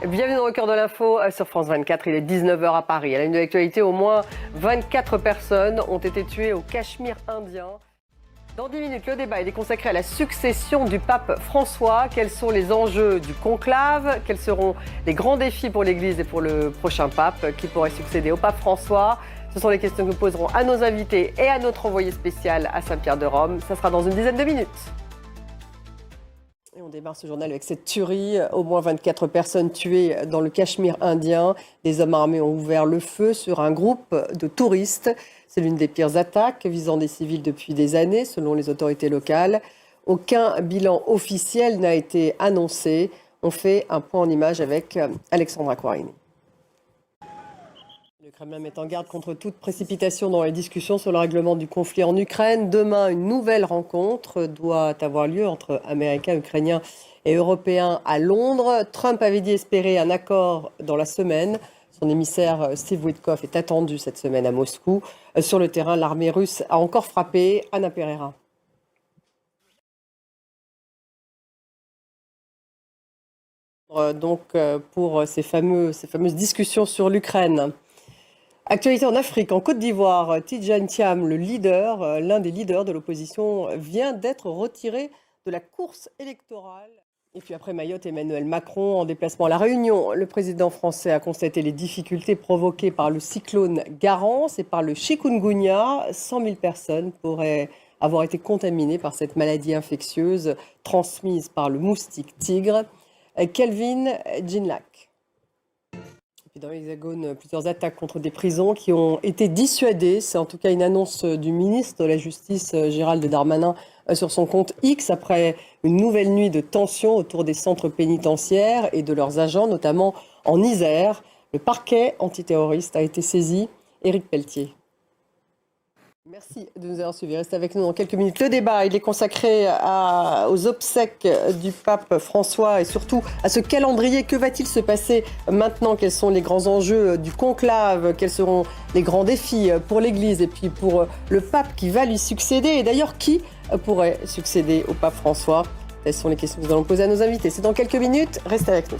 Bienvenue au cœur de l'info sur France 24, il est 19h à Paris. À la une de l'actualité, au moins 24 personnes ont été tuées au Cachemire indien. Dans 10 minutes, le débat est consacré à la succession du pape François. Quels sont les enjeux du conclave? Quels seront les grands défis pour l'Église et pour le prochain pape qui pourrait succéder au pape François? Ce sont les questions que nous poserons à nos invités et à notre envoyé spécial à Saint-Pierre-de-Rome. Ça sera dans une dizaine de minutes. Et on démarre ce journal avec cette tuerie. Au moins 24 personnes tuées dans le Cachemire indien. Des hommes armés ont ouvert le feu sur un groupe de touristes. C'est l'une des pires attaques visant des civils depuis des années, selon les autorités locales. Aucun bilan officiel n'a été annoncé. On fait un point en images avec Alexandra Quarini. Le Kremlin met en garde contre toute précipitation dans les discussions sur le règlement du conflit en Ukraine. Demain, une nouvelle rencontre doit avoir lieu entre Américains, Ukrainiens et Européens à Londres. Trump avait dit espérer un accord dans la semaine. Son émissaire Steve Witkoff est attendu cette semaine à Moscou. Sur le terrain, l'armée russe a encore frappé. Anna Pereira. Donc, pour ces fameuses discussions sur l'Ukraine. Actualité en Afrique, en Côte d'Ivoire, Tidjane Thiam, l'un des leaders de l'opposition, vient d'être retiré de la course électorale. Et puis après Mayotte, Emmanuel Macron en déplacement à La Réunion. Le président français a constaté les difficultés provoquées par le cyclone Garance et par le chikungunya. 100 000 personnes pourraient avoir été contaminées par cette maladie infectieuse transmise par le moustique tigre. Kelvin Djinlak. Dans l'Hexagone, plusieurs attaques contre des prisons qui ont été dissuadées. C'est en tout cas une annonce du ministre de la Justice, Gérald Darmanin, sur son compte X, après une nouvelle nuit de tension autour des centres pénitentiaires et de leurs agents, notamment en Isère. Le parquet antiterroriste a été saisi. Éric Pelletier. Merci de nous avoir suivis. Restez avec nous dans quelques minutes. Le débat, il est consacré aux obsèques du pape François et surtout à ce calendrier. Que va-t-il se passer maintenant? Quels sont les grands enjeux du conclave? Quels seront les grands défis pour l'Église et puis pour le pape qui va lui succéder? Et d'ailleurs, qui pourrait succéder au pape François? Telles sont les questions que nous allons poser à nos invités. C'est dans quelques minutes. Restez avec nous.